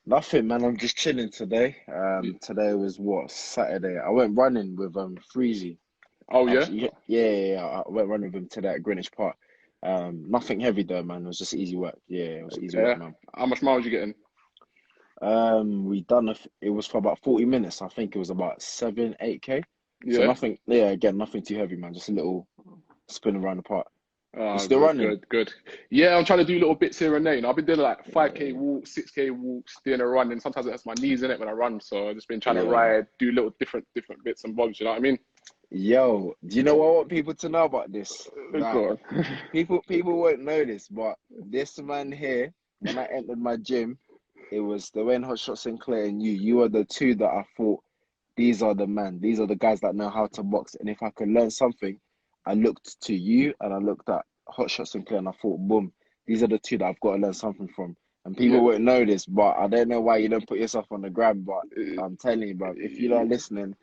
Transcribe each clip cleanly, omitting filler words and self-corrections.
Nothing, man. I'm just chilling today. Y- Today was what, Saturday. I went running with Freezy. Oh yeah. Actually, yeah. I went running with him today at Greenwich Park. Nothing heavy though, man. It was just easy work. Yeah, it was easy work, Yeah. man. How much miles you getting? We done it was for about 40 minutes. I think it was about 8K. So Yeah. nothing, yeah, again, nothing too heavy, man. Just a little spin around the park. You Oh, still good, running? good, good. Yeah, I'm trying to do little bits here and there. I've been doing like 5K Yeah, walks, 6K walks, doing a run, and sometimes it hurts my knees in it when I run. So I've just been trying to yeah. ride, do little different bits and bobs. You know what I mean? Yo, do you know what I want people to know about this? That Go on. people won't know this, but this man here, when I entered my gym, it was the Wayne Hotshot Sinclair and you. You are the two that I thought these are the man. These are the guys that know how to box. And if I could learn something, I looked to you and I looked at Hotshot Sinclair and I thought, boom, these are the two that I've got to learn something from. And people Yeah. won't know this, but I don't know why you don't put yourself on the gram. But I'm telling you, bro, if you're not listening,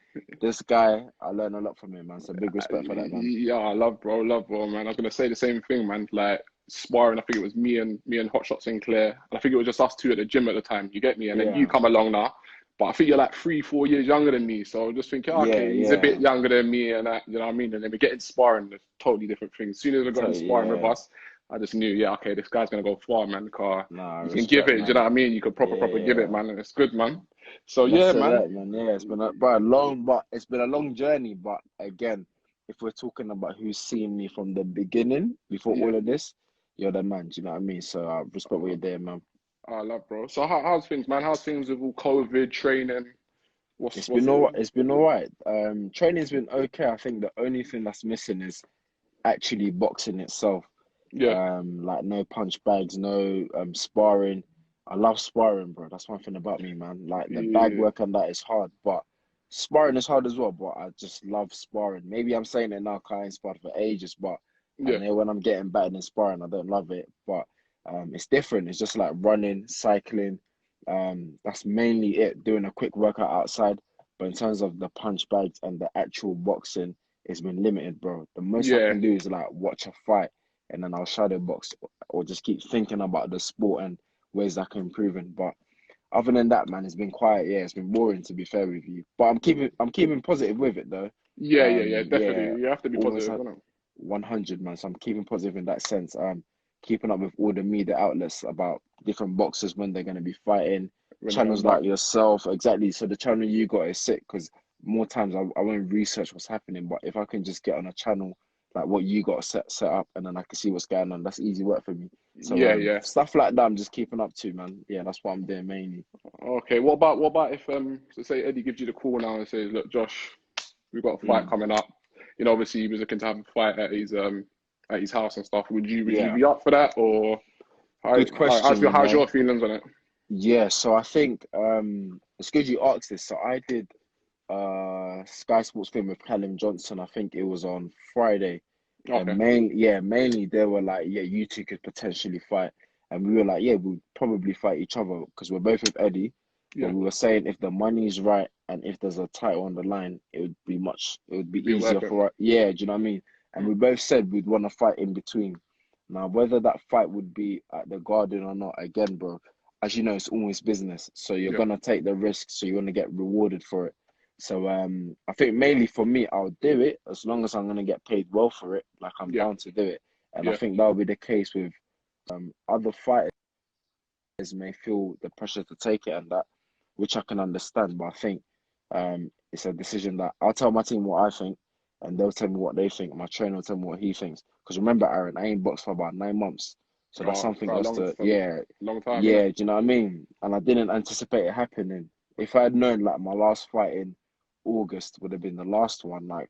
this guy, I learned a lot from him, man. So big respect for that, man. Yeah, I love bro, man. I was gonna say the same thing, man. Like sparring, I think it was me and Hotshot Sinclair, and I think it was just us two at the gym at the time. You get me? And then you Yeah, come along now, but I think you're like 3, 4 years younger than me. So I'm just thinking, yeah, okay, he's a bit yeah. younger than me, and that, you know what I mean. And then we get in sparring, there's totally different things. As soon as I got in sparring with Yeah. us, I just knew, yeah, okay, this guy's gonna go far, man. Car, Nah, you can give respect, it. Do you know man. what I mean? You could proper give it, Yeah. man, and it's good, man. So Let's yeah, say man. that, man. Yeah, it's been a bro, long, but it's been a long journey. But again, if we're talking about who's seen me from the beginning, before Yeah. all of this, you're the man. Do you know what I mean? So I respect what you're doing, man. I love, bro. So how's things, man? How's things with all COVID training? What's it? It's been all right. Training's been okay. I think the only thing that's missing is actually boxing itself. Yeah, Like no punch bags, no sparring. I love sparring, bro. That's one thing about me, man. Like the bag yeah, work and that is hard, but sparring is hard as well. But I just love sparring. Maybe I'm saying it now 'cause I ain't sparred for ages, but I yeah, know when I'm getting battered in sparring, I don't love it. But it's different. It's just like running, cycling. That's mainly it. Doing a quick workout outside. But in terms of the punch bags and the actual boxing, it's been limited, bro. The most I yeah, can do is like watch a fight and then I'll shadow box or just keep thinking about the sport and ways I can improve in. But other than that, man, it's been quiet. Yeah, it's been boring to be fair with you. But I'm keeping positive with it though. yeah. Yeah, Definitely, you have to be almost positive, had isn't 100, man. So I'm keeping positive in that sense. Keeping up with all the media outlets about different boxers when they're going to be fighting. when they're Channels back. like yourself, exactly. So the channel you got is sick because more times I won't research what's happening, but if I can just get on a channel like what you got set up, and then I can see what's going on, that's easy work for me. So Yeah, yeah. stuff like that, I'm just keeping up to, man. Yeah, that's what I'm doing mainly. Okay. What about if so say Eddie gives you the call now and says, look, Josh, we've got a fight Mm, coming up. You know, obviously he was looking to have a fight at his house and stuff. Would you yeah, be up for that, or good question. You how's know, your feelings on it? yeah. So I think it's good you asked this. So I did Sky Sports thing with Callum Johnson. I think it was on Friday. And Okay. mainly they were like, yeah, you two could potentially fight. And we were like, yeah, we'd probably fight each other because we're both with Eddie. But Yeah, we were saying if the money's right and if there's a title on the line, it would be be easier worth it. for us. Yeah, do you know what I mean? And Mm. we both said we'd want to fight in between. Now, whether that fight would be at the Garden or not, again, bro, as you know, it's always business. So you're Yeah, gonna take the risk, so you want to get rewarded for it. So I think mainly for me, I'll do it as long as I'm gonna get paid well for it. Like I'm yeah, down to do it, and I yeah, think that'll be the case with other fighters may feel the pressure to take it and that, which I can understand. But I think it's a decision that I'll tell my team what I think, and they'll tell me what they think. My trainer will tell me what he thinks. Because remember, Aaron, I ain't boxed for about 9 months, so that's oh, something for a else to for a long time, innit? yeah. Do you know what I mean? And I didn't anticipate it happening. If I had known, like my last fight in August would have been the last one, like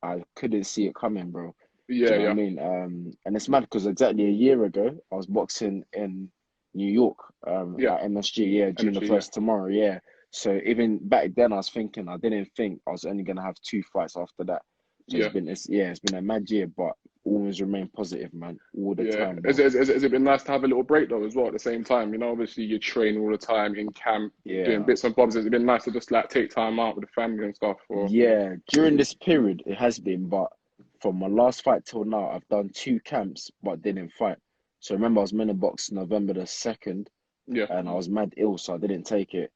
I couldn't see it coming, bro. Do Yeah, you know what I yeah, mean? And it's mad because exactly a year ago, I was boxing in New York, yeah. like MSG, yeah, June the Energy, yeah, 1st tomorrow, yeah. So even back then, I was thinking I didn't think I was only gonna have two fights after that. So yeah, it's been a mad year, but always remain positive, man, all the yeah. time, bro. Has it been nice to have a little break though as well at the same time? You know, obviously you train all the time in camp, doing Yeah, bits and bobs. Has it been nice to just like take time out with the family and stuff? Or yeah. During this period, it has been, but from my last fight till now, I've done two camps but didn't fight. So remember, I was meant to box November the 2nd, Yeah, and I was mad ill, so I didn't take it.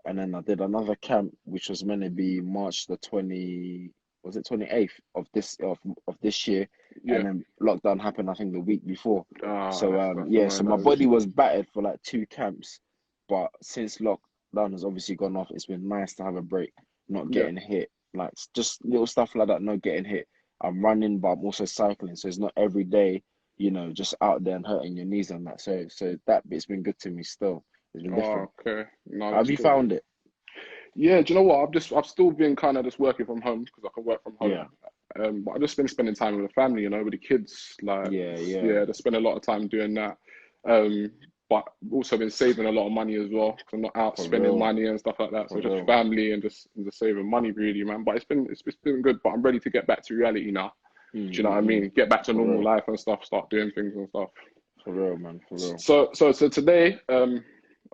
And then I did another camp, which was meant to be March the 20, was it 28th of this year, and yeah. then lockdown happened, I think, the week before. Ah, So that's yeah, so annoying. my That is. body was battered for like two camps, but since lockdown has obviously gone off, it's been nice to have a break, not Yeah. getting hit, like just little stuff like that, not getting hit. I'm running, but I'm also cycling, so it's not every day, just out there and hurting your knees and that. So that bit's been good to me still. It's been Oh, different. okay. No, Have that's you good. found it? Yeah, do you know what? I've still been kind of just working from home because I can work from home. Yeah, But I've just been spending time with the family, with the kids. Like, yeah, yeah. yeah, just spend a lot of time doing that. Um, but also been saving a lot of money as well. 'Cause I'm not out For spending real, money and stuff like that. for So just real. family and just saving money, really, man. But it's been good. But I'm ready to get back to reality now. Do you know what I Mm. mean? Get back to For normal real, life and stuff. Start doing things and stuff. for real, man, for real. So today,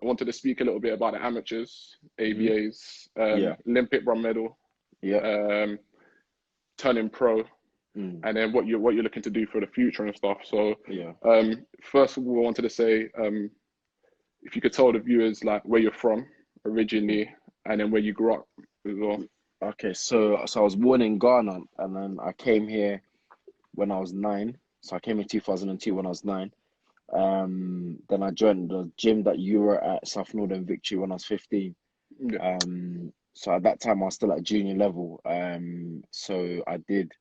I wanted to speak a little bit about the amateurs, Hmm. ABAs, Yeah, Olympic bronze medal, yeah. um, turning pro, Mm. and then what you're looking to do for the future and stuff. So, Yeah. first of all, I wanted to say, if you could tell the viewers like where you're from Mm. originally, and then where you grew up as well. Okay, so I was born in Ghana, and then I came here when I was 9. So I came in 2002 when I was 9. Then I joined the gym that you were at, South Northern Victory, when I was 15. Yeah, So at that time I was still at junior level. So I did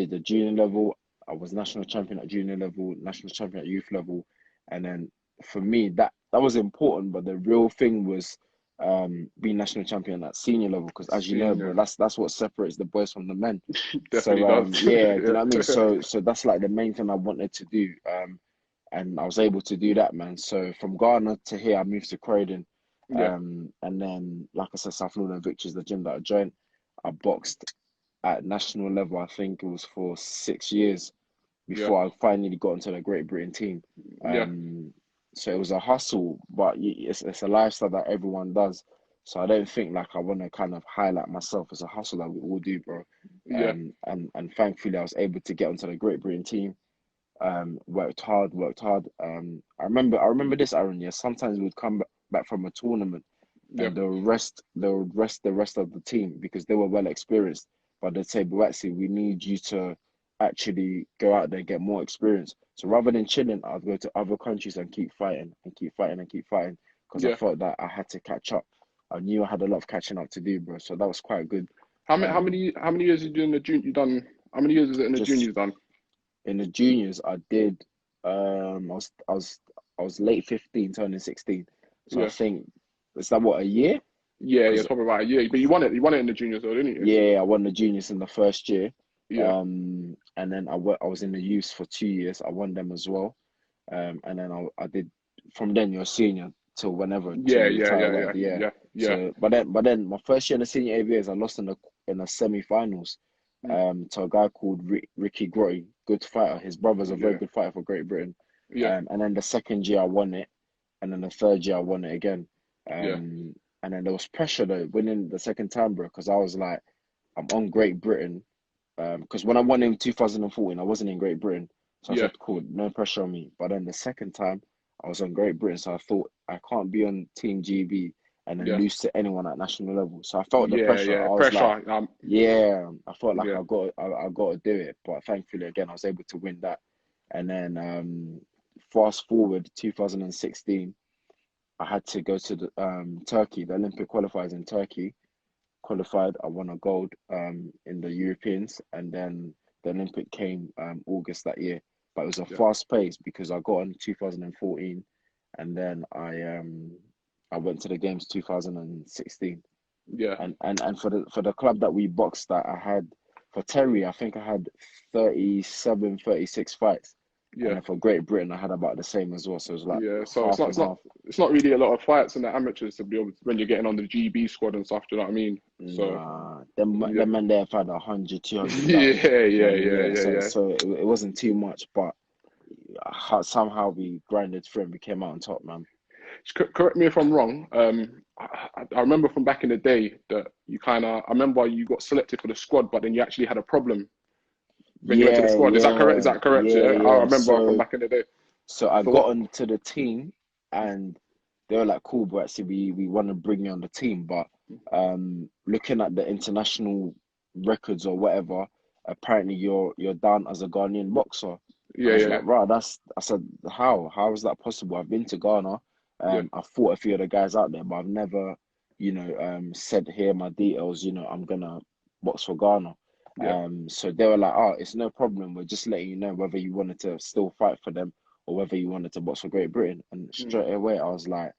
the junior level. I was national champion at junior level, national champion at youth level, and then for me that was important. But the real thing was being national champion at senior level, because as you know, bro, senior that's what separates the boys from the men. definitely So does. yeah, do you know what I mean? Yeah, So that's like the main thing I wanted to do. And I was able to do that, man. So from Ghana to here, I moved to Croydon. yeah, And then, like I said, South London Victory is the gym that I joined. I boxed at national level. I think it was for 6 years yeah, before I finally got into the Great Britain team. yeah, Um, so it was a hustle, but it's a lifestyle that everyone does. So I don't think like I want to kind of highlight myself. It's a hustle that we all do, bro. yeah, And thankfully I was able to get onto the Great Britain team. Worked hard, worked hard. I remember this, Aaron. Yeah, sometimes we'd come back from a tournament, yeah, and they would rest the rest of the team because they were well experienced. But they'd say, Buatsi, we need you to actually go out there and get more experience. So rather than chilling, I'd go to other countries and keep fighting and keep fighting and keep fighting, because I yeah. felt that I had to catch up. I knew I had a lot of catching up to do, bro. So that was quite good. How many how Um, many how many years you doing the junior? You done how many years is it in the just juniors done? in the juniors, I did. I was late 15, turning 16. So I Yeah, think, is that what, a year? yeah, Because it's probably about a year. But you won it in the juniors, though, didn't you? yeah, I won the juniors in the first year. Yeah, And then I was in the youth for 2 years. I won them as well. And then I did, from then you're a senior till whenever, till yeah, you yeah, retire, yeah, yeah, whatever. Yeah. yeah, yeah. So, but then my first year in the senior AVAs, I lost in the semi-finals, Mm, to a guy called Ricky Grotty, good fighter. His brother's a very yeah, good fighter for Great Britain. yeah, And then the second year I won it, and then the third year I won it again. yeah, Um, and then there was pressure though winning the second time, bro, because I was like, I'm on Great Britain. Because when I won in 2014, I wasn't in Great Britain. So I yeah, said, cool, no pressure on me. But then the second time, I was on Great Britain. So I thought, I can't be on Team GB and then yeah, lose to anyone at national level. So I felt the yeah, pressure. yeah. I was like, Pressure. yeah, I felt like Yeah, I got to do it. But thankfully, again, I was able to win that. And then fast forward 2016, I had to go to the Turkey, the Olympic qualifiers in Turkey. Qualified, I won a gold in the Europeans, and then the Olympic came August that year. But it was a yeah, fast pace because I got in 2014, and then I went to the games 2016. yeah, And for the club that we boxed, that I had for Terry, I think I had 37, 36 fights. And yeah, then for Great Britain, I had about the same as well. So it was like yeah. So it's half not and it's not half. it's not really a lot of fights in the amateurs to be able to, when you're getting on the GB squad and stuff. Do you know what I mean? So Nah, them yeah, them men there have had 100, 200 battles. yeah, Do you know yeah, what I mean? yeah, Yeah, yeah, so yeah. so it wasn't too much, but somehow we grinded through and we came out on top, man. Correct me if I'm wrong. I remember from back in the day that you kind of. I remember you got selected for the squad, but then you actually had a problem when you went to the Yeah, squad. Is that correct? Is yeah, that correct? yeah, Yeah, I yeah. remember from So back in the day. so I So got what? onto the team, and they were like, cool, Buatsi, we want to bring you on the team, but looking at the international records or whatever, apparently you're down as a Ghanaian boxer. And Yeah, I was yeah, like, yeah, right, I said, how is that possible? I've been to Ghana. yeah, I fought a few of the guys out there, but I've never, said here my details, I'm gonna box for Ghana. yeah. So they were like, oh, it's no problem. We're just letting you know whether you wanted to still fight for them or whether you wanted to box for Great Britain. And Mm, straight away, I was like,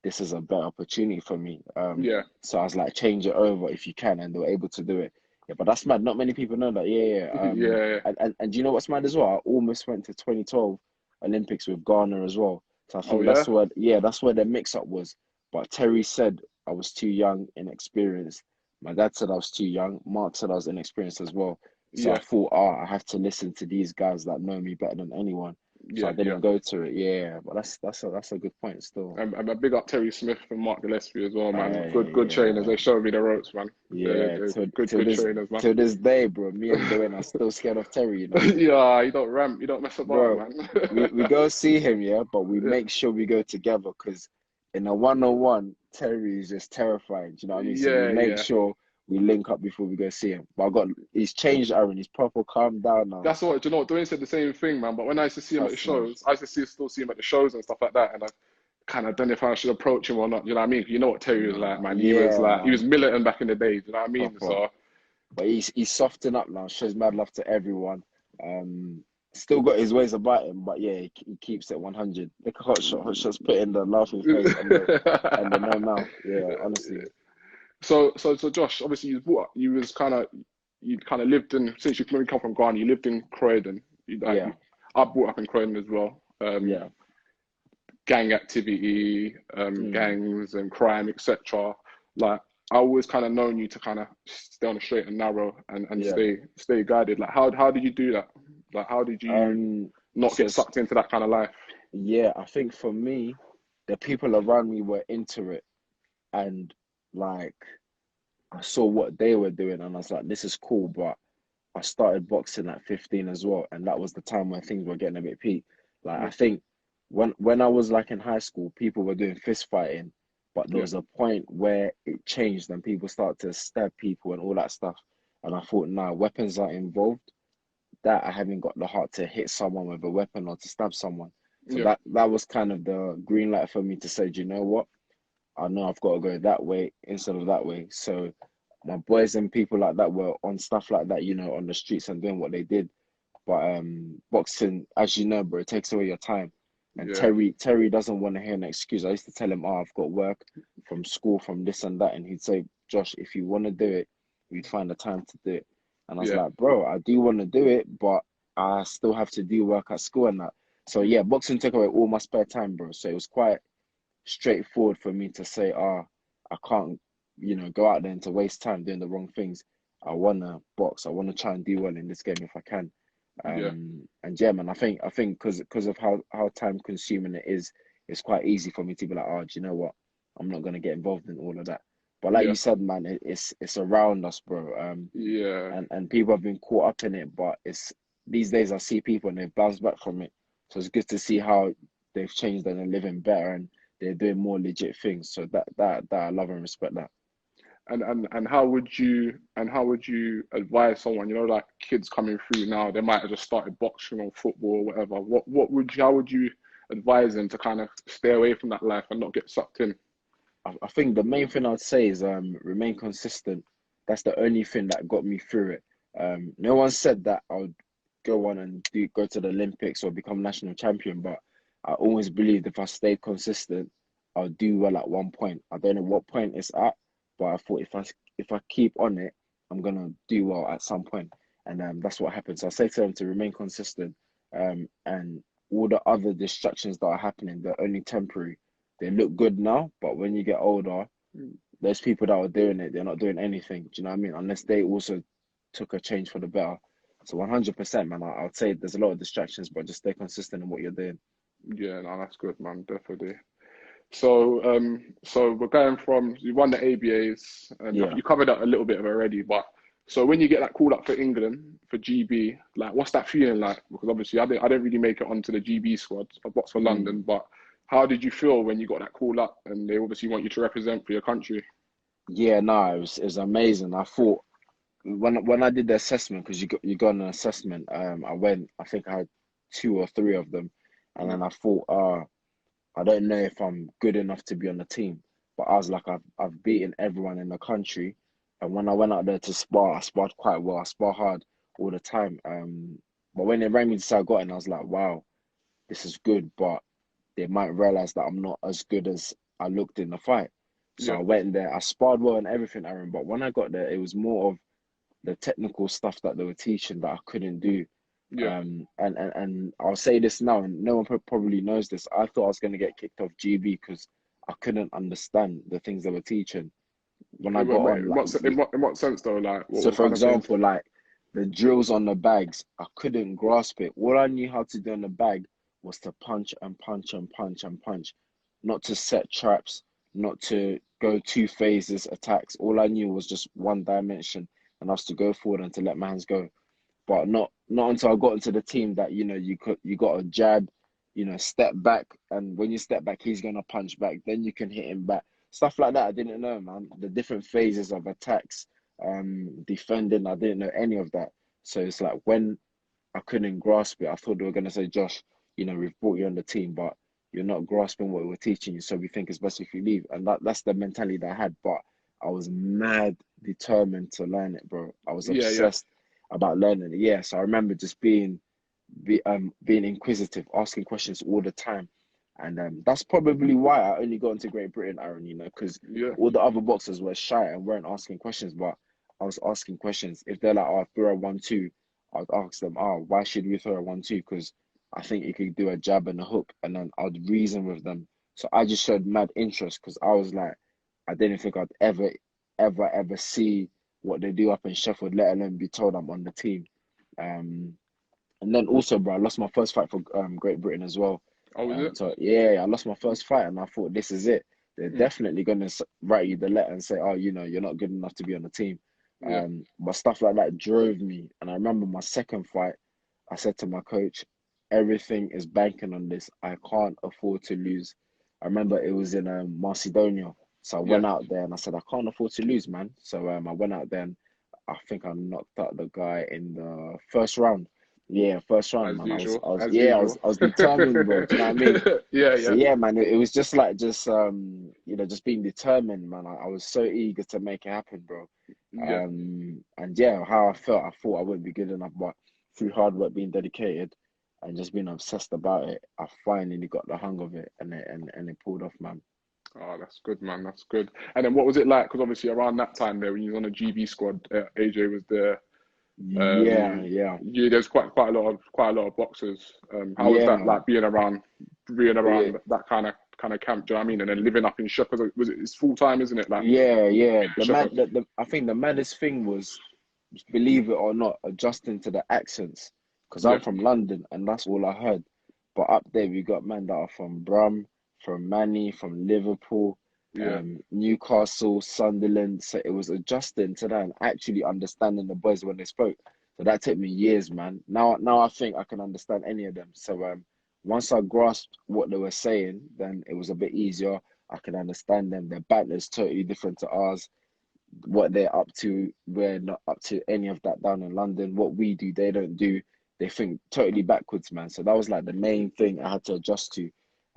this is a better opportunity for me. yeah. So I was like, change it over if you can, and they were able to do it. Yeah, but that's mad. Not many people know that. Yeah, yeah. Yeah, And do you know what's mad as well? I almost went to 2012 Olympics with Ghana as well. So I oh think yeah, that's where the mix up was. But Terry said I was too young, inexperienced. My dad said I was too young. Mark said I was inexperienced as well. So I yeah, thought, I have to listen to these guys that know me better than anyone. So I yeah, yeah. didn't go to it. Yeah, but that's a good point still. And a big up Terry Smith and Mark Gillespie as well, man. Good trainers. Yeah, They showed me the ropes, man. yeah. They're Till good, till good this trainers, man. till this day, bro. Me and Dwayne are still scared of Terry. Yeah, you don't ramp, you don't mess about, Bro. man. We go see him, yeah, but we Yeah, make sure we go together because in a one-on-one, Terry is just terrifying. Do you know what I mean? So we yeah, make yeah. sure we link up before we go see him. But he's changed, Aaron. He's proper calmed down now. That's what, do you know what? Dwayne said the same thing, man. But when I used to see him at the Trust me. shows, I used to still see him at the shows and stuff like that. And I kind of don't know if I should approach him or not. You know what I mean? You know what Terry was like, Nah, man. yeah, He was man, militant back in the day. You know what I mean? proper. So But he's softened up now. Shows mad love to everyone. Um, Still got his ways about him, but yeah, he keeps it 100. Look at Hot Shot's putting the laughing face and the no mouth. Yeah, honestly. so Josh, obviously you kind of lived in since you come from Ghana, you lived in Croydon. Yeah, I brought up in Croydon as well. yeah. Gang activity, Mm, gangs and crime, etc. Like I always kind of known you to kind of stay on the straight and narrow and yeah. stay guided. Like how did you do that? Like how did you Um, not so get sucked into that kind of life? yeah, I think for me, the people around me were into it, and like I saw what they were doing, and I was like, this is cool. But I started boxing at 15 as well, and that was the time when things were getting a bit peak. Like I Yeah, think when I was like in high school, people were doing fist fighting, but there yeah, was a point where it changed and people started to stab people and all that stuff. And I thought, nah, weapons are involved. That I haven't got the heart to hit someone with a weapon or to stab someone. So yeah, that was kind of the green light for me to say, do you know what? I know I've got to go that way instead of that way. So my boys and people like that were on stuff like that, on the streets and doing what they did. But boxing, as you know, bro, it takes away your time. And yeah, Terry doesn't want to hear an excuse. I used to tell him, oh, I've got work from school, from this and that. And he'd say, Josh, if you want to do it, you'd find the time to do it. And I was yeah, like, bro, I do want to do it, but I still have to do work at school and that. So yeah, boxing took away all my spare time, bro. So it was quite straightforward for me to say, I can't, go out there and to waste time doing the wrong things. I wanna box. I wanna try and do well in this game if I can. yeah, And yeah, man, I think because of how time consuming it is, it's quite easy for me to be like, oh, do you know what? I'm not gonna get involved in all of that. But like yeah, you said, man, it's around us, bro. yeah. And people have been caught up in it, but it's these days I see people and they've bounced back from it. So it's good to see how they've changed and they're living better and they're doing more legit things. So that I love and respect that. And how would you advise someone, like kids coming through now, they might have just started boxing or football or whatever. How would you advise them to kind of stay away from that life and not get sucked in? I think the main thing I'd say is remain consistent. That's the only thing that got me through it. No one said that I would go on and go to the Olympics or become national champion, but I always believed if I stayed consistent, I'll do well at one point. I don't know what point it's at, but I thought if I keep on it, I'm gonna do well at some point, and that's what happened. So I say to them to remain consistent, and all the other distractions that are happening, they're only temporary. They look good now, but when you get older, those people that were doing it, they're not doing anything. Do you know what I mean? Unless they also took a change for the better. So 100%, man. I would say there's a lot of distractions, but just stay consistent in what you're doing. Yeah, no, that's good, man, definitely. So we're going from you won the ABAs, and Yeah. you covered that a little bit already. But so when you get that called up for England for GB, like what's that feeling like? Because obviously I didn't really make it onto the GB squad. I boxed for Mm. London, but How did you feel when you got that call up and they obviously want you to represent for your country? Yeah, no, it was amazing. I thought when I did the assessment, because you got an assessment, I went, I think I had two or three of them, and Yeah, then I thought, I don't know if I'm good enough to be on the team. But I was like, I've beaten everyone in the country. And when I went out there to spar, I sparred quite well. I spar hard all the time. But when they rang me to say I got in, I was like, wow, this is good. But they might realize that I'm not as good as I looked in the fight. So yeah, I went in there, I sparred well and everything, Aaron. But when I got there, it was more of the technical stuff that they were teaching that I couldn't do. yeah. And I'll say this now, and no one probably knows this. I thought I was going to get kicked off GB because I couldn't understand the things they were teaching. When I got on, In what, in what sense though? Like, so what for kind of things? example, like the drills on the bags, I couldn't grasp it. All I knew how to do on the bag was to punch and punch and punch and punch, not to set traps, not to go two phases attacks. All I knew was just one dimension, and that's to go forward and to let my hands go. But not until I got into the team that you got a jab, step back, and when you step back, he's gonna punch back. Then you can hit him back. Stuff like that, I didn't know, man. The different phases of attacks, defending, I didn't know any of that. So it's like when I couldn't grasp it, I thought they were gonna say, Josh, we've brought you on the team, but you're not grasping what we're teaching you, so we think it's best if you leave. And that's the mentality that I had. But I was mad determined to learn it, bro. I was Yeah, yeah, obsessed about learning it. Yeah, so I remember just being inquisitive, asking questions all the time. And that's probably why I only got into Great Britain, Aaron, because yeah, all the other boxers were shy and weren't asking questions, but I was asking questions. If they're like, oh, throw a 1-2, I'd ask them, oh, why should we throw a 1-2? Because I think you could do a jab and a hook, and then I'd reason with them. So I just showed mad interest because I was like, I didn't think I'd ever see what they do up in Sheffield, let alone be told I'm on the team. Um, and then also, bro, I lost my first fight for Great Britain as well. oh, is it? So yeah, I lost my first fight, and I thought this is it. They're Mm, definitely gonna write you the letter and say, oh, you're not good enough to be on the team. yeah, But stuff like that drove me. And I remember my second fight, I said to my coach, everything is banking on this. I can't afford to lose. I remember it was in Macedonia. So I yeah, went out there and I said, I can't afford to lose, man. So I went out there and I think I knocked out the guy in the first round. Yeah, first round, as man. usual, as Yeah, usual. I was determined, bro. Do you know what I mean? Yeah, So yeah, yeah, man, it was just like just being determined, man. I was so eager to make it happen, bro. yeah. And yeah, how I felt, I thought I wouldn't be good enough, but through hard work, being dedicated, and just being obsessed about it, I finally got the hang of it, and it pulled off, man. Oh, that's good, man. That's good. And then what was it like? Because obviously around that time there, when you was on the GB squad, AJ was there. Yeah, yeah, Yeah, there's quite a lot of boxers. How was that yeah, like being yeah. around that kind of camp? Do you know what I mean? And then living up in Sheffield, was it? It's full time, isn't it? Like Yeah, yeah. Sheffield. I think the maddest thing was, believe it or not, adjusting to the accents. Because I'm Yeah, from London and that's all I heard. But up there, we got men that are from Brum, from Manny, from Liverpool, yeah, Newcastle, Sunderland. So it was adjusting to that and actually understanding the boys when they spoke. So that took me years, man. Now I think I can understand any of them. So once I grasped what they were saying, then it was a bit easier. I can understand them. Their banter's totally different to ours. What they're up to, we're not up to any of that down in London. What we do, they don't do. They think totally backwards, man. So that was like the main thing I had to adjust to.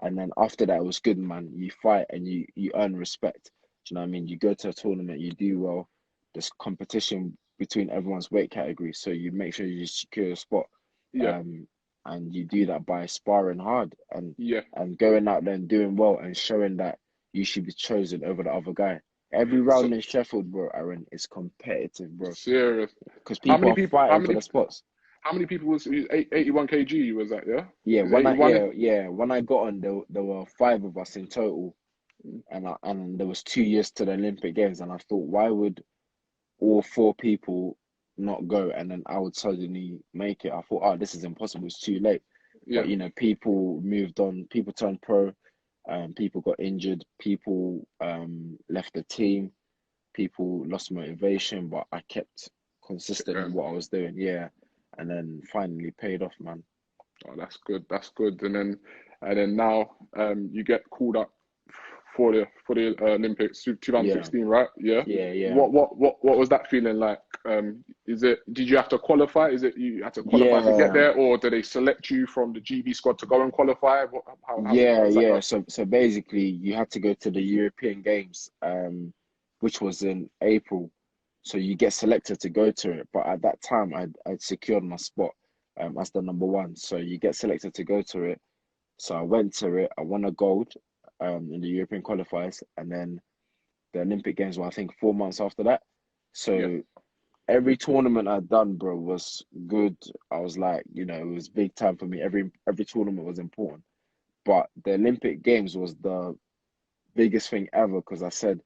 And then after that, it was good, man. You fight and you earn respect. Do you know what I mean? You go to a tournament, you do well. There's competition between everyone's weight category, so you make sure you secure a spot. yeah, Um, and you do that by sparring hard yeah. and going out there and doing well and showing that you should be chosen over the other guy. Every So round in Sheffield, bro, Aaron, is competitive, bro, serious. because How people many are people? How fighting for many? the spots. How many people was 81 kg? Was that? Yeah, Yeah, is 81 it? when I got on, there were five of us in total, and there was 2 years to the Olympic Games, and I thought, why would all four people not go, and then I would suddenly make it? I thought, oh, this is impossible. It's too late. Yeah, But people moved on. People turned pro. People got injured. People left the team. People lost motivation, but I kept kept consistent in going. what I was doing. Yeah, and then finally paid off, man. Oh, that's good. That's good. And then and then now you get called up for the Olympics Yeah, 2016, right? Yeah. yeah. What was that feeling like? Did you have to qualify? Is it you had to qualify to get Yeah, there, or did they select you from the GB squad to go and qualify? How does that yeah. go? So basically, you had to go to the European Games, which was in April. So you get selected to go to it. But at that time, I'd secured my spot, as the number one. So you get selected to go to it. So I went to it. I won a gold, in the European qualifiers, and then the Olympic Games were, I think, 4 months after that. Yeah, So every tournament I'd done, bro, was good. I was like, it was big time for me. Every tournament was important. But the Olympic Games was the biggest thing ever because I said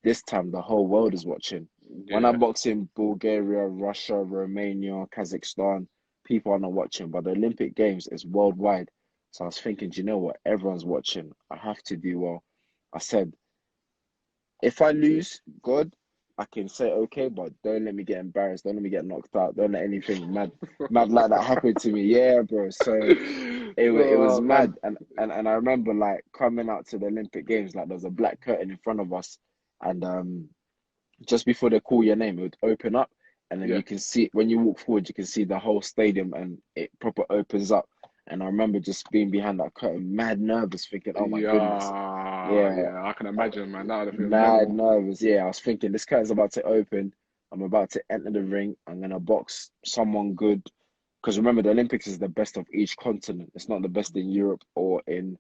this time the whole world is watching. When I yeah, box in Bulgaria, Russia, Romania, Kazakhstan, people are not watching. But the Olympic Games is worldwide. So I was thinking, do you know what? Everyone's watching. I have to do well. I said, if I lose, God, I can say okay, but don't let me get embarrassed. Don't let me get knocked out. Don't let anything mad like that happen to me. Yeah, bro. So it was oh man, mad, and I remember like coming out to the Olympic Games, like there was a black curtain in front of us, and just before they call your name, it would open up, and then yeah, you can see when you walk forward, you can see the whole stadium, and it proper opens up. And I remember just being behind that curtain, mad nervous, thinking, "Oh my goodness, yeah, yeah, yeah. I can imagine, man. That would have been mad mental. nervous." Yeah, I was thinking this curtain's about to open. I'm about to enter the ring. I'm gonna box someone good. Because remember, the Olympics is the best of each continent. It's not the best in Europe or in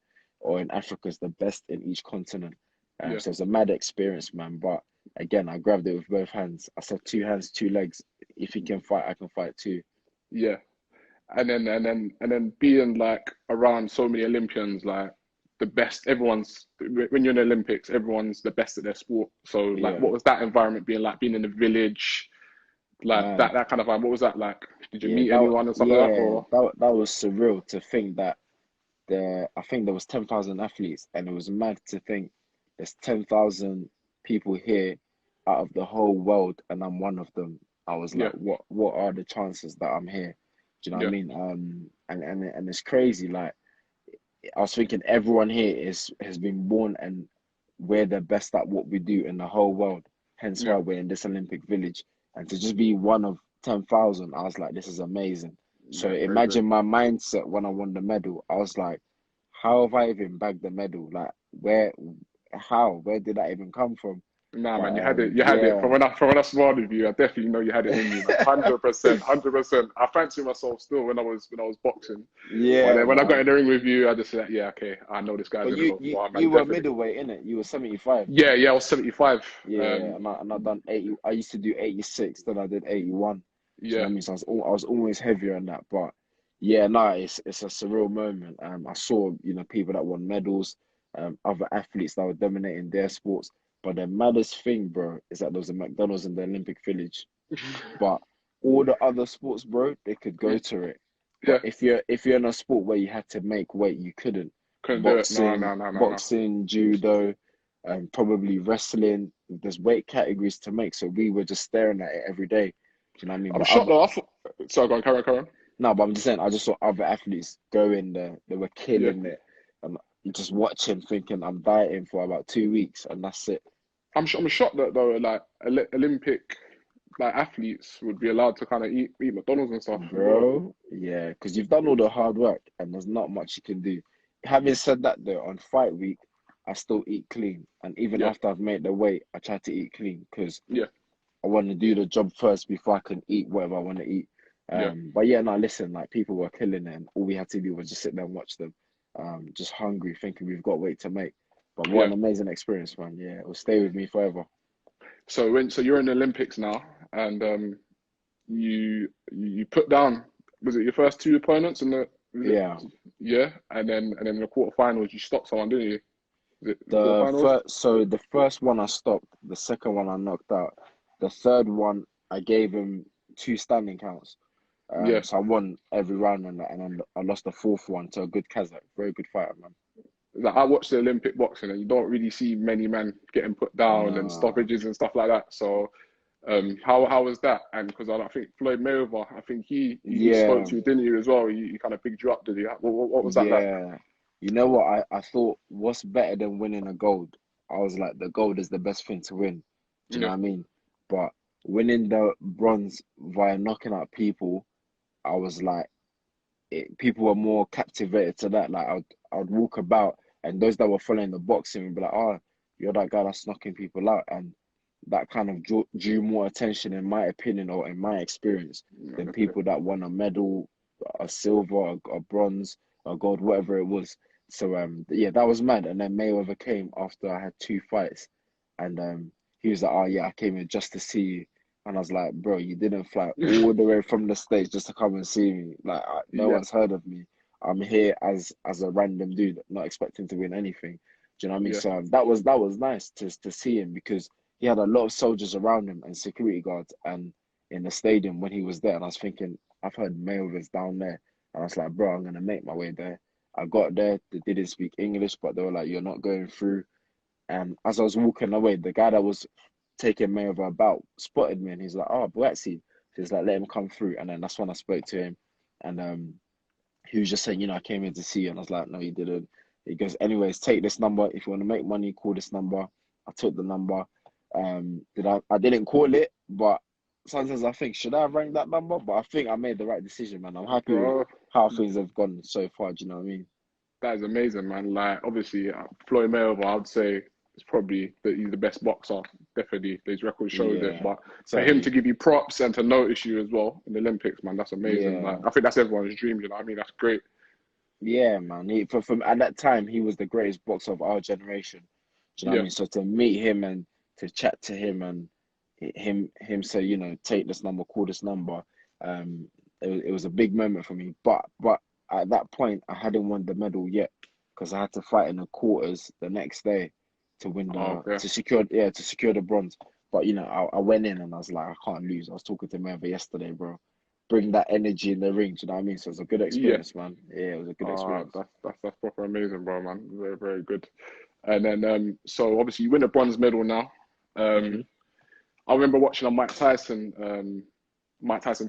Africa. It's the best in each continent. Yeah, So it's a mad experience, man. But again, I grabbed it with both hands. I said two hands, two legs. If he can fight, I can fight too. yeah. And then being like around so many Olympians, like the best, everyone's when you're in the Olympics, everyone's the best at their sport. So like, Yeah, what was that environment being like? Being in the village, like man. that kind of vibe. What was that like? Did you Yeah, meet anyone and stuff like that? Or that was surreal to think that I think there was 10,000 athletes, and it was mad to think there's 10,000 people here out of the whole world, and I'm one of them. I was yeah, like, what are the chances that I'm here? Do you know what I yeah, mean? And it's crazy. Like I was thinking, everyone here has been born, and we're the best at what we do in the whole world. Hence yeah, why we're in this Olympic village, and to just be one of 10,000, I was like, this is amazing. So yeah. Crazy. imagine my mindset when I won the medal. I was like, how have I even bagged the medal? Like where did that even come from? Nah, But man, you had it. You had it. yeah, From when I smiled with you, I definitely know you had it in you, man. 100%, 100%. I fancy myself still when I was boxing, but yeah, then when I got in man. the ring with you, I just said, yeah, okay, I know this guy's But gonna you go you far, man. you were Definitely. middleweight, innit? You were 75. Yeah, yeah. I was 75. Yeah, and I done 80. I used to do 86, then I did 81. So Yeah, that means I was always heavier on that. But yeah, no, it's a surreal moment. I saw, people that won medals, other athletes that were dominating their sports. But the maddest thing, bro, is that there was a McDonald's in the Olympic Village. But all the other sports, bro, they could go to it. But yeah. if you're in a sport where you had to make weight, you couldn't. Couldn't do it. No, Boxing, no, no, no, no. boxing, judo, probably wrestling. There's weight categories to make, so we were just staring at it every day. Do you know what I mean? I'm But shocked other though. Sorry, go on, carry on, carry on. no, but I'm just saying, I just saw other athletes go in there. They were Yeah, killing it, and just watching, thinking I'm dieting for about 2 weeks, and that's it, I'm shocked that though, like Olympic like athletes would be allowed to kind of eat McDonald's and stuff as well. bro. Yeah, because you've done all the hard work, and there's not much you can do. Having said that, though, on fight week, I still eat clean, and even Yeah, after I've made the weight, I try to eat clean because yeah, I want to do the job first before I can eat whatever I want to eat. yeah, But yeah, no, listen, like people were killing it, and all we had to do was just sit there and watch them. Just hungry, thinking we've got weight to make. But what yeah. an amazing experience, man. Yeah, it will stay with me forever. So you're in the Olympics now, and you put down, was it your first two opponents in the, was it, Yeah. yeah, and then in the quarterfinals you stopped someone, didn't you? Was it the The quarterfinals? first, so the first one I stopped, the second one I knocked out, the third one I gave him two standing counts. Yeah, So I won every round on that, and then I lost the fourth one to a good Kazakh, very good fighter, man. like I watched the Olympic boxing, and you don't really see many men getting put down and Nah, stoppages and stuff like that. So, how was that? And because I think Floyd Mayweather, I think he spoke yeah, to you, didn't you, as well? He kind of picked you up, did he? What was that like? yeah. You know what? I thought what's better than winning a gold? I was like, the gold is the best thing to win. Do you know Yeah, what I mean? But winning the bronze via knocking out people, I was like, people were more captivated to that. Like I'd walk about, and those that were following the boxing would be like, "Oh, you're that guy that's knocking people out," and that kind of drew more attention, in my opinion, or in my experience, no, than definitely. people that won a medal, a silver, a bronze, a gold, whatever it was. So yeah, that was mad. And then Mayweather came after I had two fights, and he was like, "Oh yeah, I came here just to see you." And I was like, bro, you didn't fly all the way from the States just to come and see me. Like, no Yeah, one's heard of me. I'm here as a random dude, not expecting to win anything. Do you know what I mean? yeah, So that was nice to see him, because he had a lot of soldiers around him and security guards and in the stadium when he was there. And I was thinking, I've heard Mayweather's down there. And I was like, bro, I'm gonna make my way there. I got there. They didn't speak English, but they were like, you're not going through. And as I was walking away, the guy that was taking me over about spotted me, and he's like, "Oh, Buatsi." He's like, "Let him come through." And then that's when I spoke to him, and he was just saying, "I came here to see you." And I was like, "No, you didn't." He goes, "Anyways, take this number. If you want to make money, call this number." I took the number. Did I didn't call it, but sometimes I think, should I have rang that number? But I think I made the right decision, man. I'm happy with bro. how things have gone so far. Do you know what I mean? That is amazing, man. Like, obviously, Floyd Mayweather, I'd say is probably he's the best boxer. Definitely, his record shows it. Yeah, But for him to certainly. give you props and to notice you as well in the Olympics, man, that's amazing. Like, Yeah. I think that's everyone's dream. You know what I mean? That's great. Yeah, man. From at that time, he was the greatest boxer of our generation. Do you know what I Yeah, mean? So to meet him and to chat to him and him say, take this number, call this number, it was a big moment for me. But at that point, I hadn't won the medal yet, because I had to fight in the quarters the next day to win oh, the okay. to secure the bronze. But I went in and I was like, I can't lose. I was talking to Merva yesterday, bro. Bring that energy in the ring. Do you know what I mean? So it's a good Yeah. experience, man. Yeah, it was a good experience. That's proper amazing, bro, man. Very, very good. And then so obviously you win a bronze medal now. Hmm. Um, I remember watching a Mike Tyson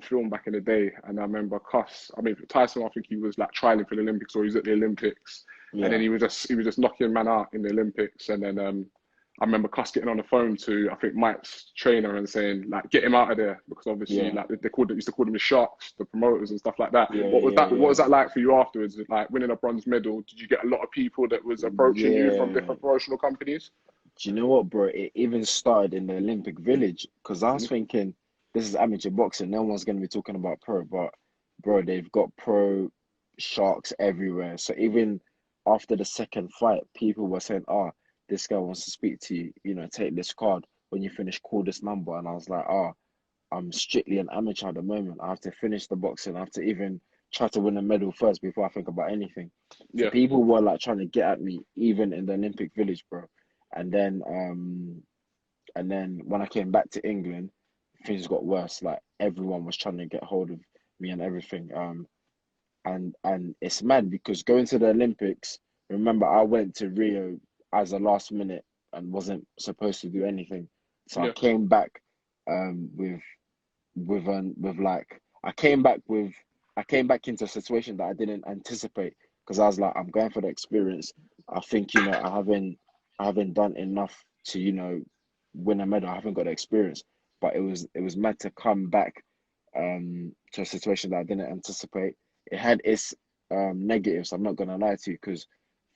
film back in the day, and I remember Tyson. I think he was like trialing for the Olympics, or he was at the Olympics, and then Yeah, he was just knocking man out in the Olympics, and then I remember Cuss getting on the phone to I think Mike's trainer and saying like get him out of there because obviously yeah, like they used to call them the sharks, the promoters and stuff like that. yeah, What was yeah, that? What yeah, was that like for you afterwards? Like winning a bronze medal? Did you get a lot of people that was approaching you from yeah. different promotional companies? Do you know what, bro? It even started in the Olympic Village, because I was Mhm. thinking, this is amateur boxing. No one's going to be talking about pro, but bro, they've got pro sharks everywhere. So even after the second fight, people were saying, "Oh, this guy wants to speak to you. Take this card. When you finish, call this number." And I was like, "Oh, I'm strictly an amateur at the moment. I have to finish the boxing. I have to even try to win a medal first before I think about anything." So Yeah, people were like trying to get at me even in the Olympic Village, bro. And then when I came back to England, things got worse. Like everyone was trying to get hold of me and everything. And it's mad because going to the Olympics, remember I went to Rio as a last minute and wasn't supposed to do anything. So I yeah, came back with like I came back into a situation that I didn't anticipate, because I was like, I'm going for the experience. I think I haven't done enough to win a medal. I haven't got the experience, but it was meant to come back to a situation that I didn't anticipate. It had its negatives. I'm not gonna lie to you, because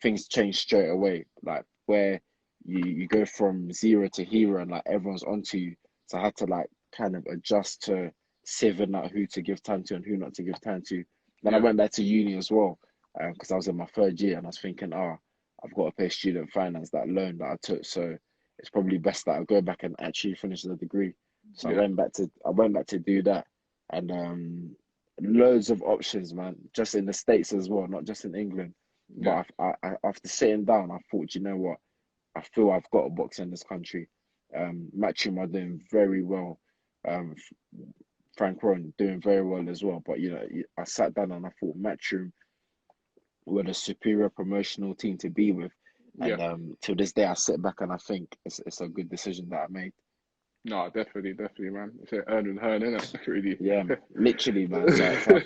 things changed straight away. Like where you go from zero to hero and like everyone's onto you. So I had to like kind of adjust to sieving out who to give time to and who not to give time to. Then I yeah. went back to uni as well, because I was in my third year and I was thinking, I've got to pay student finance, that loan that I took. So it's probably best that I go back and actually finish the degree. So I Yeah, went back to do that, and loads of options, man, just in the States as well, not just in England. yeah. But after sitting down, I thought, you know what? I feel I've got a box in this country. Matchroom are doing very well. Um, Frank Rowan doing very well as well. But I sat down and I thought Matchroom were the superior promotional team to be with. Yeah. And to this day, I sit back and I think it's a good decision that I made. No, definitely, definitely, man. It's an earn and earn, isn't it? Really. Yeah, literally, man. So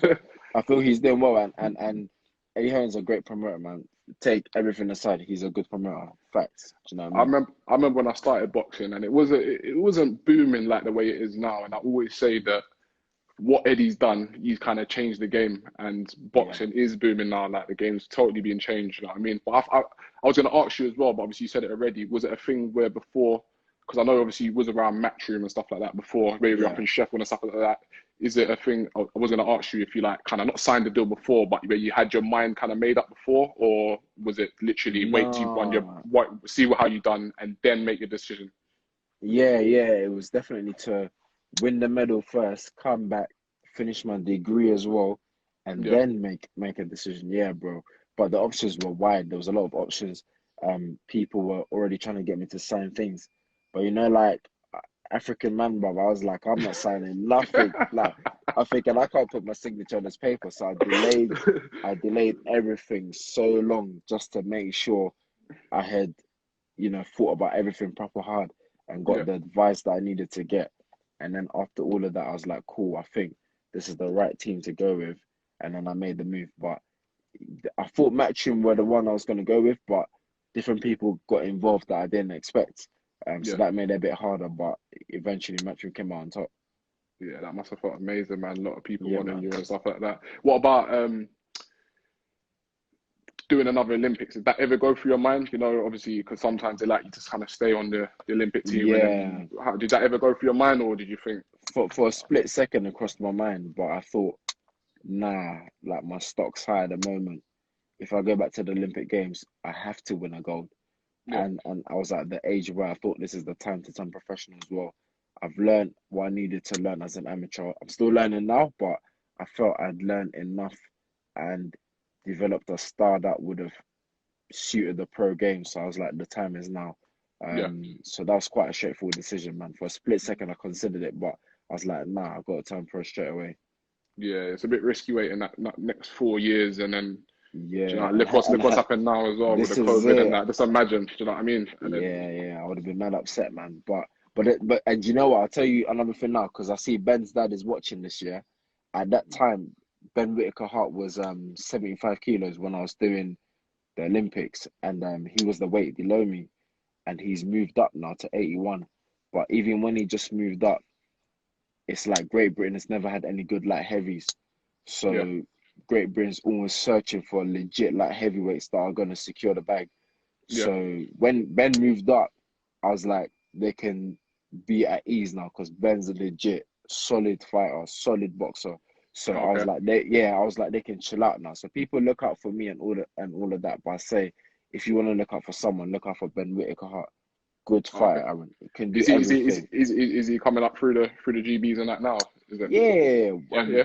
I feel he's doing well, and Eddie Hearn's a great promoter, man. take everything aside, he's a good promoter. Facts. Do you know what I I mean? remember, I remember when I started boxing, and it wasn't booming like the way it is now. And I always say that what Eddie's done, he's kind of changed the game, and Yeah, boxing is booming now. Like the game's totally being changed. You know what I mean? But I was going to ask you as well, but obviously you said it already. Was it a thing where before? Because I know obviously you was around Matchroom and stuff like that before, maybe up yeah. in Sheffield and stuff like that. Is it a thing? I was going to ask you if you like kind of not signed the deal before, but where you had your mind kind of made up before, or was it literally wait till you won your No. what, see how you done and then make your decision? Yeah, yeah. It was definitely to win the medal first, come back, finish my degree as well, and Yeah, then make a decision. Yeah, bro. But the options were wide. There was a lot of options. People were already trying to get me to sign things, but like African man, bro, I was like, I'm not signing nothing. Like, I'm thinking I can't put my signature on this paper, so I delayed everything so long just to make sure I had, thought about everything proper hard and got yeah, the advice that I needed to get. And then after all of that, I was like, cool, I think this is the right team to go with. And then I made the move. But I thought Matchroom were the one I was going to go with, but different people got involved that I didn't expect. So yeah. that made it a bit harder, but eventually Matchroom came out on top. Yeah, that must have felt amazing, man. A lot of people Yeah, wanting man. you and stuff like that. What about doing another Olympics? Did that ever go through your mind? You know, obviously, because sometimes they like you to kind of stay on the Olympic team, and Yeah. then did that ever go through your mind, or did you think, For a split second it crossed my mind, but I thought, nah, like my stock's high at the moment. If I go back to the Olympic Games, I have to win a gold. yeah, And I was at the age where I thought this is the time to turn professional as well. I've learned what I needed to learn as an amateur. I'm still learning now, but I felt I'd learned enough and developed a style that would have suited the pro game. So I was like, the time is now. yeah, So that was quite a straightforward decision, man. For a split second, I considered it, but I was like, nah, I've got to turn pro straight away. yeah? It's a bit risky waiting that next 4 years, and then do you Yeah, know, look what's happened now as well with the this is COVID and it. that. Just imagine, do you know what I mean? And then Yeah, yeah, I would have been mad upset, man. But and you know what? I'll tell you another thing now because I see Ben's dad is watching this year. At that time, Ben Whitaker Hart was 75 kilos when I was doing the Olympics, and he was the weight below me, and he's moved up now to 81. But even when he just moved up, it's like Great Britain has never had any good light heavies, yeah, so Great Britain's always searching for legit light heavyweights that are gonna secure the bag. yeah, So when Ben moved up, I was like, they can be at ease now because Ben's a legit solid fighter, solid boxer. So I was okay, like, I was like, they can chill out now. So people look out for me and all of that. But I say, if you want to look out for someone, look out for Ben Whitaker Hart. Good okay. fighter, Aaron. He can do Is he is he is everything. is he coming up through the GBs and that now? Is it? Yeah, Yeah, yeah,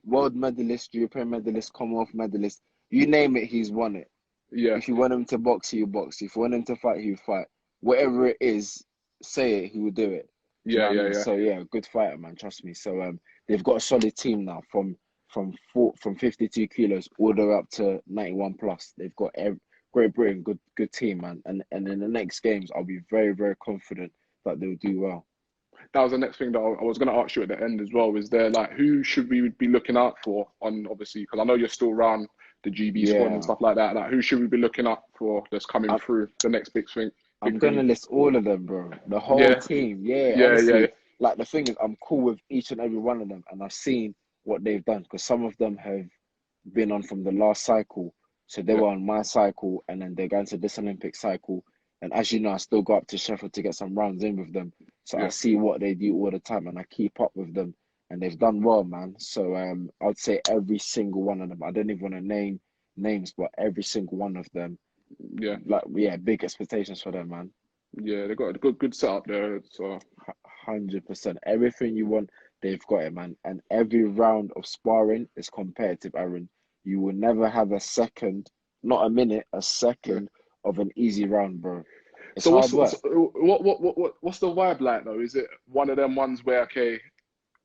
world medalist, European medalist, Commonwealth medalist. You name it, he's won it. yeah, If you want him to box, he'll box. If you want him to fight, he'll fight. Whatever it is, say it, he will do it. Do you yeah, know what I yeah, mean? yeah. So yeah, good fighter, man. Trust me. So they've got a solid team now from 52 kilos all the way up to 91 plus. They've got Great Britain, good team, man. And in the next games, I'll be very very confident that they'll do well. That was the next thing that I was going to ask you at the end as well. Is there like who should we be looking out for on obviously because I know you're still around the GB squad and Yeah, stuff like that. Like who should we be looking out for that's coming I'm through the next big thing? I'm Big gonna thing. list all of them, bro. The whole Yeah, team. Yeah, yeah, yeah, honestly, like the thing is, I'm cool with each and every one of them, and I've seen what they've done because some of them have been on from the last cycle. So they yeah, were on my cycle and then they're going to this Olympic cycle. And as you know, I still go up to Sheffield to get some rounds in with them. So I yeah. see what they do all the time and I keep up with them. And they've done well, man. So I'd say every single one of them. I don't even want to name names, but every single one of them, Yeah, like yeah, big expectations for them, man. yeah. They got a good setup there. So 100%. Everything you want, they've got it, man. And every round of sparring is competitive, Aaron. You will never have a second, not a minute, a yeah. second of an easy round, bro. It's So hard work. what's the vibe like though? Is it one of them ones where okay,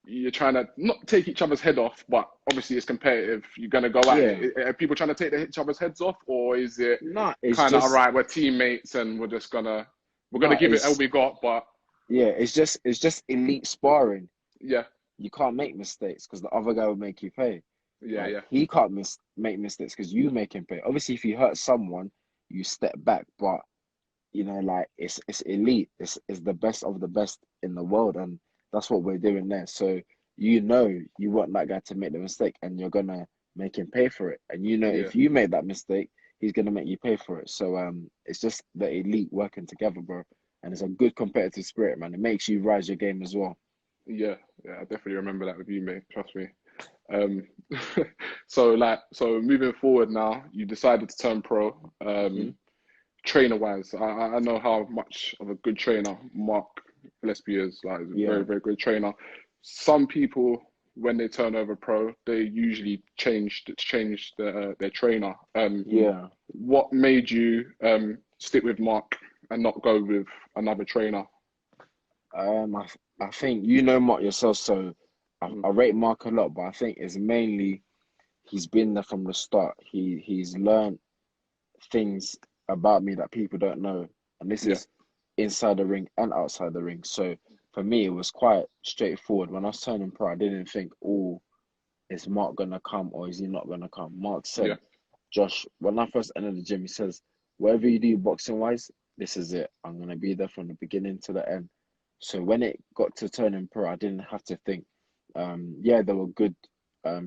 you're trying to not take each other's head off, but obviously it's competitive. You're gonna go at Yeah. it. Are people trying to take each other's heads off, or is it Nah, it's kind of all just, right? We're teammates and we're gonna nah, give it all we got. But yeah, it's just elite sparring. yeah, You can't make mistakes because the other guy will make you pay. Yeah, Like yeah, he can't make mistakes because you make him pay. Obviously, if you hurt someone, you step back, but like it's elite. It's the best of the best in the world, and that's what we're doing there. So you want that guy to make the mistake, and you're gonna make him pay for it. And yeah, if you make that mistake, he's gonna make you pay for it. So it's just the elite working together, bro. And it's a good competitive spirit, man. It makes you rise your game as well. yeah, yeah. I definitely remember that with you, mate. Trust me. Um, so moving forward now, you decided to turn pro. Hmm. Trainer wise, I know how much of a good trainer Mark Gillespie is. Like, he's a very, Yeah, very good trainer. Some people, when they turn over pro, they usually change their trainer. yeah. What made you stick with Mark and not go with another trainer? I think Mark yourself, so Mm, I rate Mark a lot, but I think it's mainly he's been there from the start. He's learned things about me that people don't know, and this yeah, is inside the ring and outside the ring. So for me, it was quite straightforward. When I was turning pro, I didn't think, oh, is Mark gonna come or is he not gonna come? Mark yeah, said, Josh, when I first entered the gym, he says, whatever you do boxing wise, this is it. I'm gonna be there from the beginning to the end. So when it got to turning pro, I didn't have to think. Yeah, there were good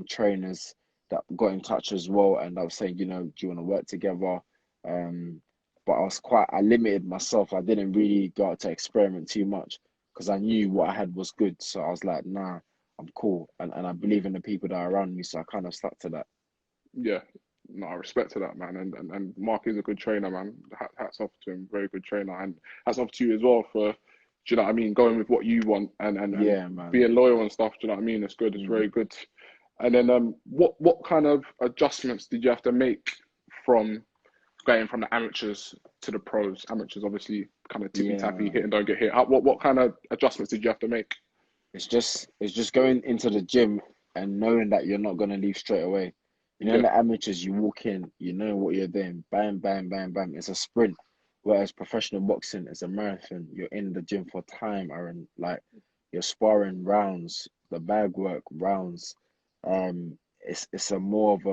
trainers that got in touch as well, and I was saying, do you want to work together? Um, but I limited myself. I didn't really go out to experiment too much because I knew what I had was good. So I was like, nah, I'm cool, and I believe in the people that are around me, so I kind of stuck to that. yeah. No, I respect to that, man. And Mark is a good trainer, man. Hats off to him, very good trainer, and hats off to you as well for, do you know what I mean, going with what you want and Yeah, man. being loyal and stuff. Do you know what I mean? It's good. It's very Mm. good. And then what kind of adjustments did you have to make from going from the amateurs to the pros? Amateurs obviously kind of tippy tappy, Yeah, hit and don't get hit. What kind of adjustments did you have to make? it's just going into the gym and knowing that you're not gonna leave straight away. In Yeah, the amateurs, you walk in, you know what you're doing, bam, bam, bam, bam. It's a sprint. Whereas professional boxing is a marathon. You're in the gym for time, Aaron. Like you're sparring rounds, the bag work rounds. It's a more of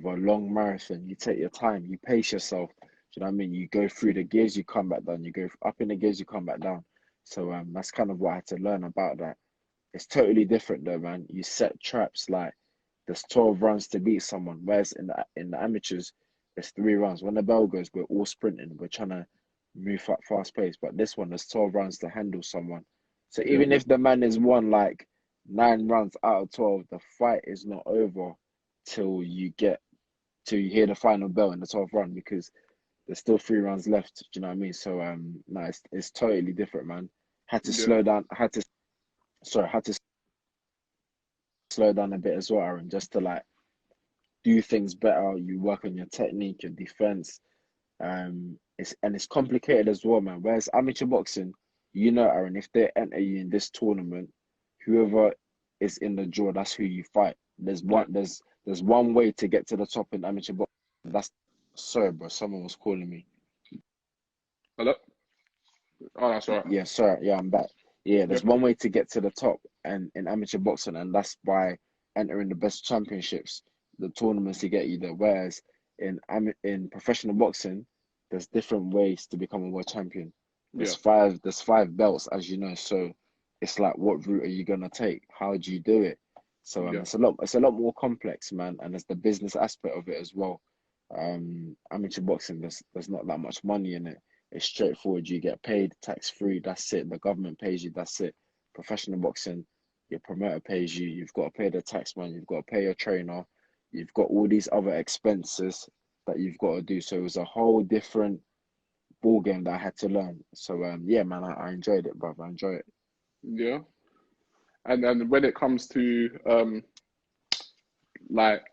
a long marathon. You take your time, you pace yourself. Do you know what I mean? You go through the gears, you come back down. You go up in the gears, you come back down. So that's kind of what I had to learn about that. It's totally different though, man. You set traps like there's 12 runs to beat someone, whereas in the amateurs, there's 3 runs. When the bell goes, we're all sprinting. We're trying to move up fast pace. But this one, there's 12 runs to handle someone. So yeah, even if the man is won like 9 runs out of 12, the fight is not over till you hear the final bell in the 12th run because there's still 3 runs left. Do you know what I mean? So no, it's totally different, man. Had to yeah, slow down. Had to slow down a bit as well, Aaron, just to like do things better. You work on your technique, your defense. It's complicated as well, man. Whereas amateur boxing, Aaron, if they enter you in this tournament, whoever is in the draw, that's who you fight. yeah. There's one way to get to the top in amateur boxing. That's Sorry, bro. Someone was calling me. Hello? Oh, that's all right. Yeah, sorry. Yeah, I'm back. Yeah, Yeah, there's one way to get to the top and in amateur boxing, and that's by entering the best championships, the tournaments to get you there. Whereas in professional boxing, there's different ways to become a world champion. yeah, There's five belts, as you know. So it's like, what route are you gonna take? How do you do it? So yeah, it's a lot more complex, man, and there's the business aspect of it as well. Amateur boxing, there's not that much money in it. It's straightforward. You get paid tax free. That's it. The government pays you. That's it. Professional boxing, your promoter pays you. You've got to pay the tax man. You've got to pay your trainer. You've got all these other expenses that you've got to do. So it was a whole different ball game that I had to learn. So yeah, man, I enjoyed it, brother. I enjoy it. yeah. And when it comes to like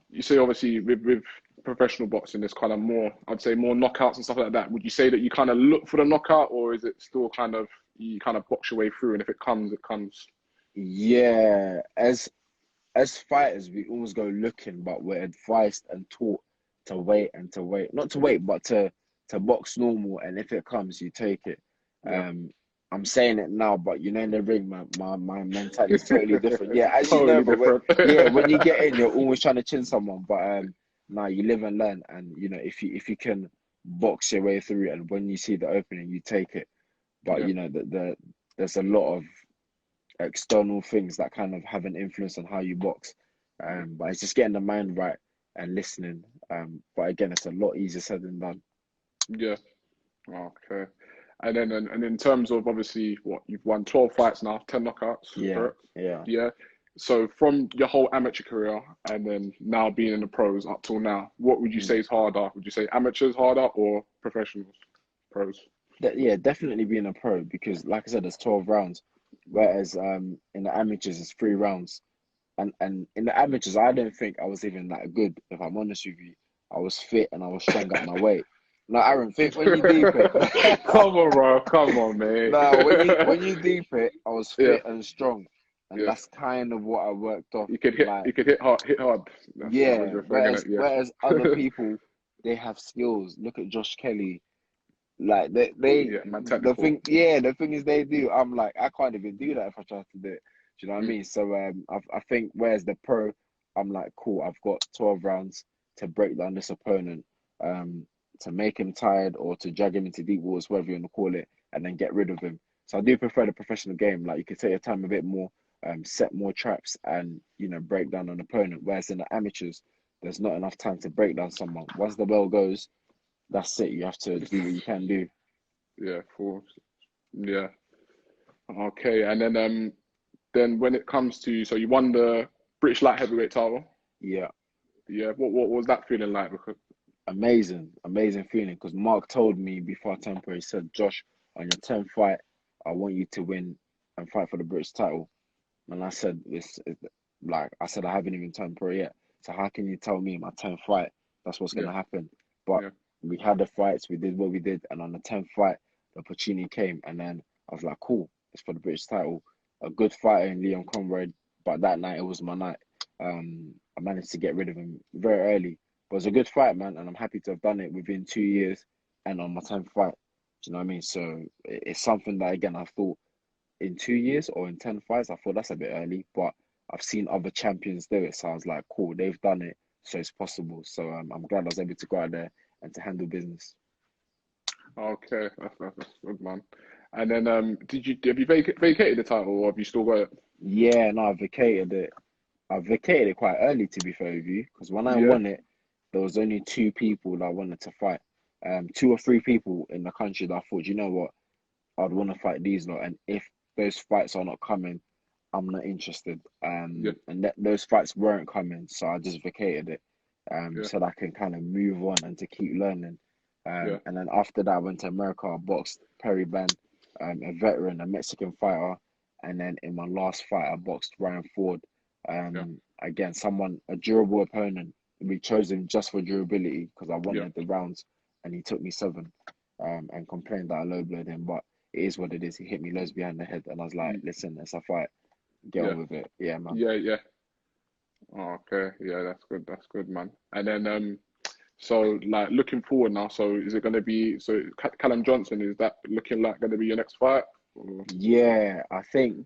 you say, obviously with professional boxing, there's kind of more, I'd say more knockouts and stuff like that. Would you say that you kind of look for the knockout, or is it still kind of you kind of box your way through, and if it comes, it comes? Yeah, as fighters, we always go looking, but we're advised and taught to wait and to wait. Not to wait, but to box normal. And if it comes, you take it. Yeah, Um, I'm saying it now, but you know, in the ring, my mentality is totally different. Yeah, as you know, Totally but when, different. yeah, when you get in, you're always trying to chin someone. But now you live and learn, and you know, if you can box your way through, and when you see the opening, you take it. But Yeah, you know, there's a lot of external things that kind of have an influence on how you box. But it's just getting the mind right and listening. But again, it's a lot easier said than done. yeah. Okay. And then and in terms of obviously what you've won 12 fights now, 10 knockouts, Yeah, correct? yeah. Yeah. So from your whole amateur career and then now being in the pros up till now, what would you Mm. say is harder? Would you say amateurs harder or professionals? Pros. Yeah, definitely being a pro because, like I said, there's 12 rounds, whereas in the amateurs it's 3 rounds. And in the amateurs, I don't think I was even that good. If I'm honest with you, I was fit and I was strong at my weight. No, Aaron, fit when you deep it. Come on, bro. Come on, mate. No, when you deep it, I was Yeah, fit and strong, and yeah. that's kind of what I worked off. You could hit. Like, You could hit hard. Hit hard. That was yeah. your thing, Whereas innit? Yeah. whereas other people, they have skills. Look at Josh Kelly. Like they Yeah, man, the technical. thing, yeah, the thing is they do. I'm like, I can't even do that if I try to do it. Do you know what I Mm, mean? So I think whereas the pro, I'm like, cool. I've got 12 rounds to break down this opponent, um, to make him tired or to drag him into deep waters, whatever you want to call it, and then get rid of him. So I do prefer the professional game. Like you could take your time a bit more, set more traps, and you know break down an opponent. Whereas in the amateurs, there's not enough time to break down someone. Once the bell goes, that's it. You have to do what you can do. yeah, for yeah. Okay, and then when it comes to so you won the British light heavyweight title. Yeah, Yeah, what was that feeling like? Because amazing feeling. Because Mark told me before I temper, he said, Josh, on your 10th fight, I want you to win and fight for the British title. And I said, like I said, I haven't even turned pro yet. So how can you tell me my 10th fight, that's what's yeah, gonna happen? But yeah, we had the fights, we did what we did, and on the 10th fight, the opportunity came, and then I was like, cool, it's for the British title. A good fighter in Leon Conrad, but that night it was my night. I managed to get rid of him very early. But it was a good fight, man, and I'm happy to have done it within 2 years and on my 10th fight. Do you know what I mean? So it's something that again I thought in 2 years or in 10 fights, I thought that's a bit early, but I've seen other champions do it. So I was like, cool, they've done it, so it's possible. So I'm glad I was able to go out there and to handle business. okay, that's good, man. And then did you have you vacated the title or have you still got it? Yeah, no, I vacated it. I vacated it quite early, to be fair with you, because when I Yeah, won it, there was only two people that I wanted to fight. Two or three people in the country that I thought, you know what, I'd want to fight these lot, and if those fights are not coming, I'm not interested. yeah, And those fights weren't coming, so I just vacated it, yeah, so that I can kind of move on and to keep learning. yeah, And then after that, I went to America, I boxed Perry Ban, a veteran, a Mexican fighter, and then in my last fight, I boxed Ryan Ford, yeah, again, a durable opponent. We chose him just for durability because I yeah. wanted the rounds, and he took me seven, and complained that I low blowed him, but it is what it is. He hit me loads behind the head, and I was like, Mm, listen, it's a fight. Get yeah, on with it. Yeah, man. yeah, yeah. Oh, okay, yeah, that's good. That's good, man. And then so like looking forward now. So is it going to be so Callum Johnson? Is that looking like going to be your next fight? Or, Yeah, I think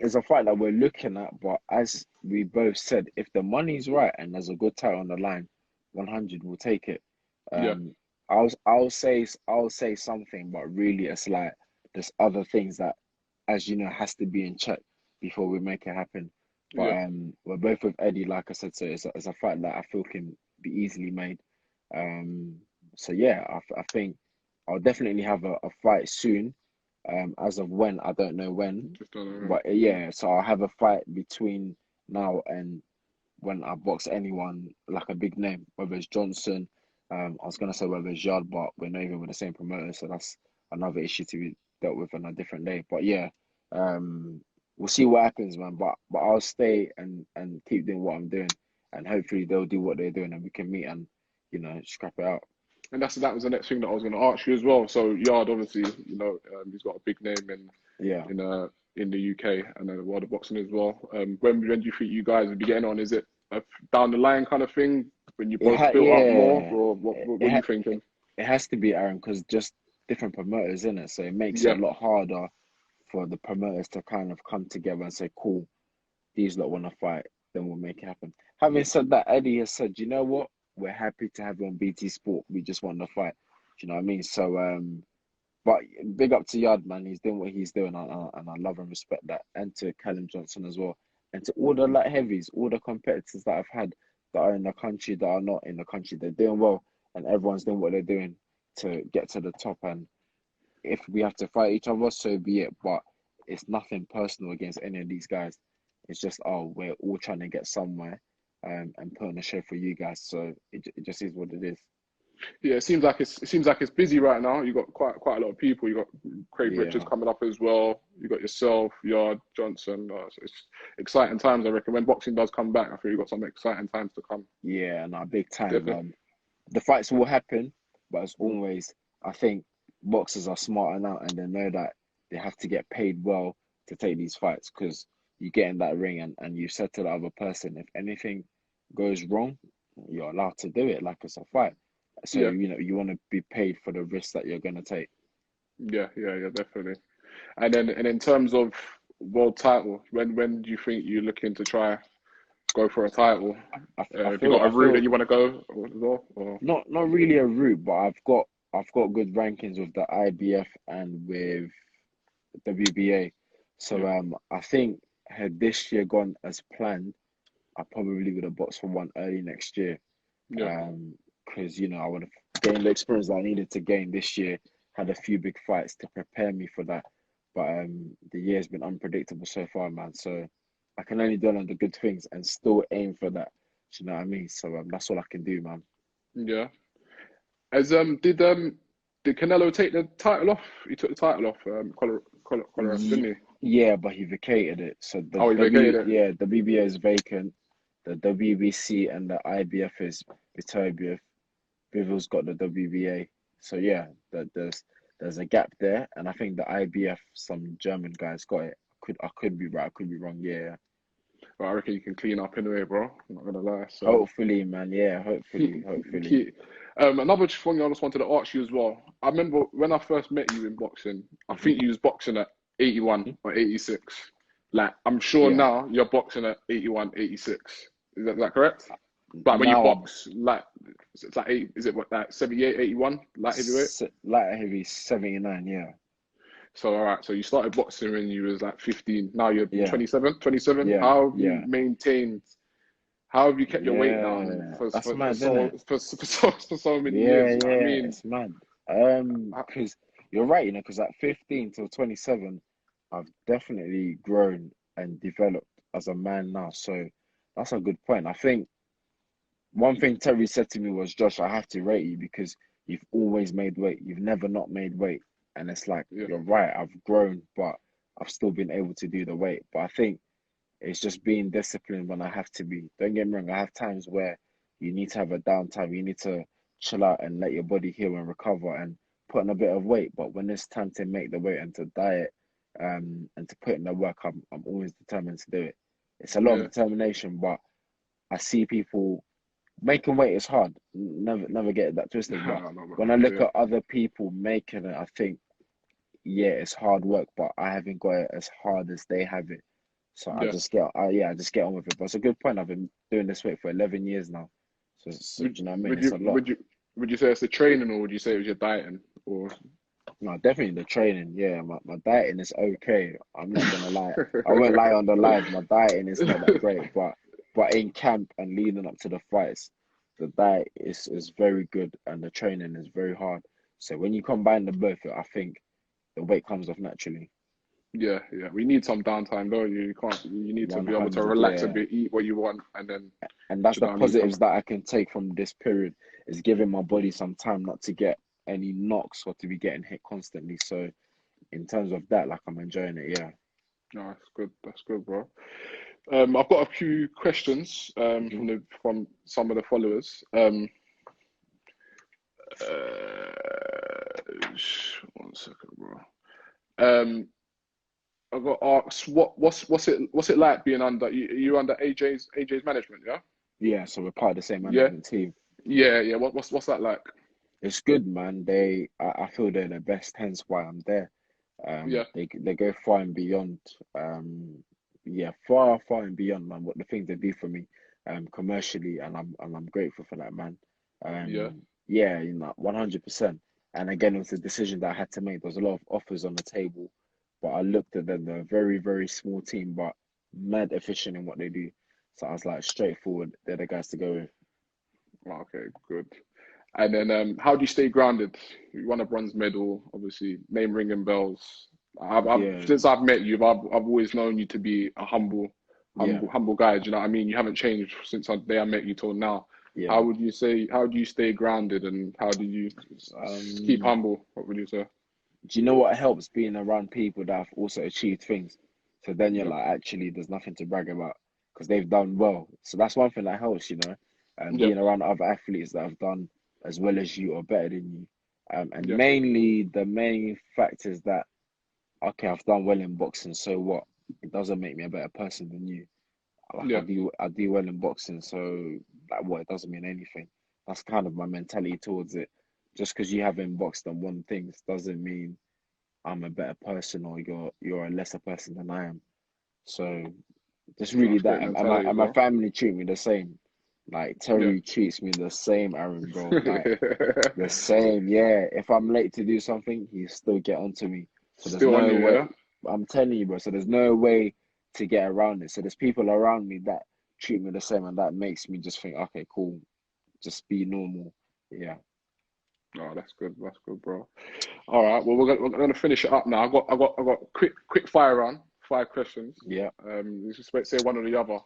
it's a fight that we're looking at, but as we both said, if the money's right and there's a good title on the line, 100 will take it. yeah, Um, I'll say something, but really it's like there's other things that, as you know, has to be in check before we make it happen. But yeah, we're both with Eddie, like I said, so it's a fight that I feel can be easily made. Um, so yeah, I think I'll definitely have a fight soon. As of when, I don't know when, just don't know. but yeah, so I'll have a fight between now and when I box anyone like a big name, whether it's Johnson. I was gonna say whether it's Yard, but we're not even with the same promoter, so that's another issue to be dealt with on a different day. But yeah, um, we'll see what happens, man. But I'll stay and keep doing what I'm doing, and hopefully they'll do what they're doing, and we can meet and scrap it out. And that was the next thing that I was going to ask you as well. So Yard, obviously, he's got a big name Yeah. in uh in the UK and the world of boxing as well. When do you think you guys will be getting on? Is it a down the line kind of thing when you both built up more, Yeah, or what are you it thinking? has to be Aaron because just different promoters in it, so it makes it a Yeah, lot harder for the promoters to kind of come together and say, "Cool, these lot want to fight, then we'll make it happen." Having said that, Eddie has said, "You know what? We're happy to have you on BT Sport. We just want to fight." Do you know what I mean? So, but big up to Yard, man. He's doing what he's doing, and I love and respect that. And to Callum Johnson as well, and to all the light heavies, all the competitors that I've had that are in the country, that are not in the country. They're doing well, and everyone's doing what they're doing to get to the top. And if we have to fight each other, so be it. But it's nothing personal against any of these guys. It's just, oh, we're all trying to get somewhere, and put on a show for you guys. So it just is what it is. yeah. It seems like it's busy right now. You got quite a lot of people. You got Craig Richards Yeah. coming up as well. You got yourself, Yard, Johnson. So it's exciting times. I reckon when boxing does come back, I feel you got some exciting times to come. Yeah, no, big time. Definitely. The fights will happen, but as always, I think boxers are smart enough and they know that they have to get paid well to take these fights, because you get in that ring and you said to the other person, if anything goes wrong, you're allowed to do it like it's a fight. So, Yeah, you want to be paid for the risk that you're going to take. yeah, definitely. And in terms of world title, when do you think you're looking to try go for a title? Have you got a I route feel that you want to go as well? Or not really a route, but I've got good rankings with the IBF and with WBA. So yeah, I think had this year gone as planned, I probably would have boxed for one early next year. yeah, Because I would have gained the experience that I needed to gain this year, had a few big fights to prepare me for that. But the year's been unpredictable so far, man. So I can only dwell on the good things and still aim for that. Do you know what I mean? So that's all I can do, man. yeah. As did Canelo take the title off? He took the title off Colorado, didn't he? Yeah, but he vacated it. So Oh, he vacated it. the BBA is vacant. The WBC and the IBF is Vitoria. Biville's got the WBA. So yeah, there's a gap there, and I think the IBF, some German guys got it. I could be right, I could be wrong. Yeah, But I reckon you can clean up anyway, bro. I'm not gonna lie. So hopefully, man. Yeah, keep, hopefully. keep. Another thing I just wanted to ask you as well. I remember when I first met you in boxing. I Hmm. think you was boxing at 81 or 86. Like I'm sure Yeah. now you're boxing at 81, 86. Is that correct? Like when you Now I'm box, like it's like is it what like 78, 81, light heavyweight? light heavy 79. Yeah, So all right, so you started boxing when you was like 15. Now you're yeah, 27, 27. yeah, How have you yeah, maintained? How have you kept your weight down yeah. for That's for, for mad, isn't so it? for so many Yeah, years? You know what I yeah, mean? it's mad. Uh, Because you're right, because at 15 till 27, I've definitely grown and developed as a man now. So that's a good point. I think one thing Terry said to me was, Josh, I have to rate you because you've always made weight. You've never not made weight. And it's like, Yeah, you're right, I've grown, but I've still been able to do the weight. But I think it's just being disciplined when I have to be. Don't get me wrong, I have times where you need to have a downtime. You need to chill out and let your body heal and recover and put on a bit of weight. But when it's time to make the weight and to diet, and to put in the work, I'm always determined to do it. It's a lot of yeah. determination, but I see people making weight is hard. Never get that twisted. But I know, bro. when I look Yeah, at other people making it, I think, yeah, it's hard work, but I haven't got it as hard as they have it. So yeah. I just get on with it. But it's a good point. I've been doing this weight for 11 years now. So do Would you know what I mean? would It's you a lot. would you would you say it's the training or would you say it was your dieting or? No, definitely the training. Yeah, my dieting is okay. I'm not gonna lie. I won't lie on the live. My dieting is not that great, but in camp and leading up to the fights, the diet is very good and the training is very hard. So when you combine the both, I think the weight comes off naturally. Yeah, yeah. We need some downtime though. You can't. You need to be able to 100, relax a yeah. bit, eat what you want, and then And that's do you the know what I mean? Come. positives that I can take from this period is giving my body some time not to get any knocks or to be getting hit constantly. So in terms of that, like I'm enjoying it. Yeah. No, that's good. That's good, bro. I've got a few questions Hmm. from some of the followers. One second, bro. Um, I got asked what's it like being under you under AJ's management, yeah? Yeah. So we're part of the same Yeah, management team. yeah. What's that like? It's good, man. I feel they're the best, hence why I'm there. Yeah, They go far and beyond. Um, yeah, far, far and beyond, man. What the things they do for me, commercially, and I'm grateful for that, man. yeah, Yeah, 100%. And again, it was a decision that I had to make. There was a lot of offers on the table, but I looked at them. They're a very, very small team, but mad efficient in what they do. So I was like, straightforward. They're the guys to go with. okay, good. And then, how do you stay grounded? You won a bronze medal, obviously, name ringing bells. Yeah, Since I've met you, I've always known you to be a yeah, humble guy. Do you know what I mean? You haven't changed since the day I met you till now. yeah. How would you say? How do you stay grounded, and how do you keep Um, humble? What would you say? do you know what helps being around people that have also achieved things? So then you're Yeah, like, actually, there's nothing to brag about because they've done well. So that's one thing that helps, and yeah, being around other athletes that have done as well as you or better than you. And yeah, mainly the main fact is that, okay, I've done well in boxing, so what? It doesn't make me a better person than you. Like yeah. I do well in boxing, so like what? It doesn't mean anything. That's kind of my mentality towards it. Just because you haven't boxed and won things doesn't mean I'm a better person or you're a lesser person than I am. So just No, really that's that great mentality, and my bro. family treat me the same. Like Yeah. Terry treats me the same, Aaron, bro. Like the same. Yeah. If I'm late to do something, he still get onto me. So there's Still on no you, way. yeah? I'm telling you, bro. So there's no way to get around it. So there's people around me that treat me the same, and that makes me just think, okay, cool, just be normal. Yeah. Oh, that's good. That's good, bro. All right. Well, we're gonna finish it up now. I got quick fire round. 5 questions. Yeah. You just say one or the other.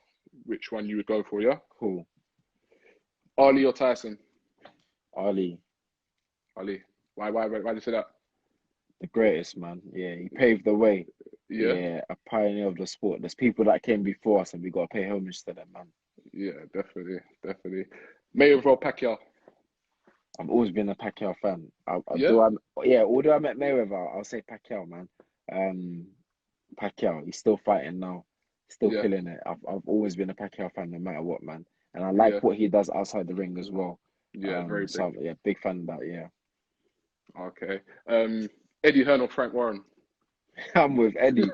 Which one you would go for? Yeah. Cool. Ali or Tyson? Ali, Ali. Why do you say that? the greatest man. Yeah, he paved the way. Yeah. Yeah, a pioneer of the sport. There's people that came before us, and we got to pay homage to them, man. Yeah. Definitely. Definitely. Mayweather or Pacquiao? I've always been a Pacquiao fan. Yeah. Yeah, although I met Mayweather, I'll say Pacquiao, man. Um, Pacquiao, he's still fighting now, still Yeah. killing it. I've always been a Pacquiao fan, no matter what, man. And I like Yeah. what he does outside the ring as well. Yeah. Very big. Yeah, big fan of that. Yeah, Okay. Eddie Hearn or Frank Warren? I'm with Eddie.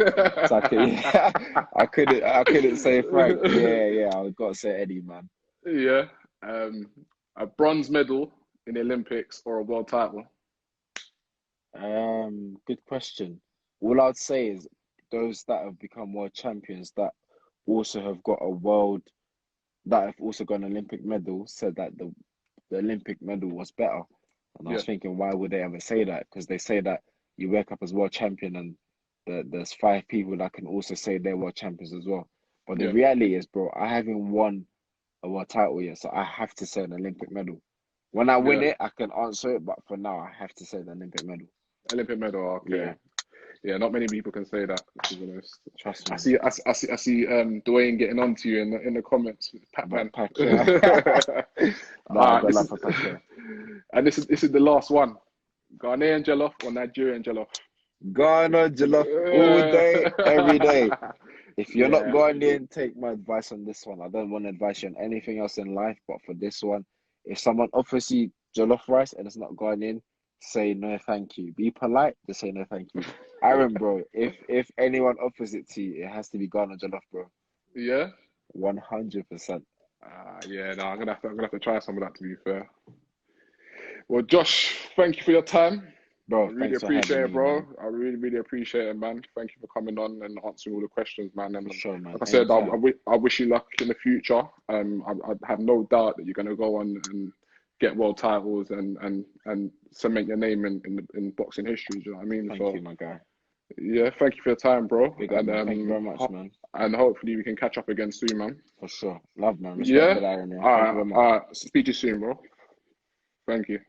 So I could, yeah, I couldn't say Frank. Yeah, yeah, I got to say Eddie, man. Yeah. A bronze medal in the Olympics or a world title? Good question. All I'd say is those that have become world champions that also have got a world that have also got an Olympic medal said that the Olympic medal was better. And I Yeah. was thinking, why would they ever say that? Because they say that you wake up as world champion and there's 5 people that can also say they're world champions as well. But the Yeah. reality is, bro, I haven't won a world title yet, so I have to say an Olympic medal. When I win Yeah. it, I can answer it, but for now, I have to say the Olympic medal. Olympic medal. Okay. Yeah, Yeah. Not many people can say that. To be honest. trust I me. see. I see. Dwayne getting on to you in the comments. Pat But man. Pacquiao, All nah, I right. got love for Pacquiao. This is the last one. Ghanaian jollof or Nigerian jollof? Ghana jollof all day, every day. If you're not Yeah. Ghanaian, take my advice on this one. I don't want to advise you on anything else in life, but for this one, if someone offers you jollof rice and it's not Ghanaian, say no thank you. Be polite, just say no thank you. Aaron, bro, if anyone offers it to you, it has to be Ghana jollof, bro. Yeah. 100%. Yeah. No, I'm gonna have to try some of that. To be fair. Well, Josh, thank you for your time. I Bro, really thanks for appreciate having it, me, bro. man. I really, really appreciate it, man. Thank you for coming on and answering all the questions, man. And For sure, man. like I said, Anytime. I wish you luck in the future. I have no doubt that you're going to go on and get world titles and cement your name in boxing history. Do you know what I mean? Thank you, So my guy. yeah, thank you for your time, bro. Big up, man. Thank you very much, man. And hopefully we can catch up again soon, man. For sure. Love, man. Respect Yeah. for that, Aaron. Yeah. All Thank you right. very All much. right. Speak to you soon, bro. Thank you.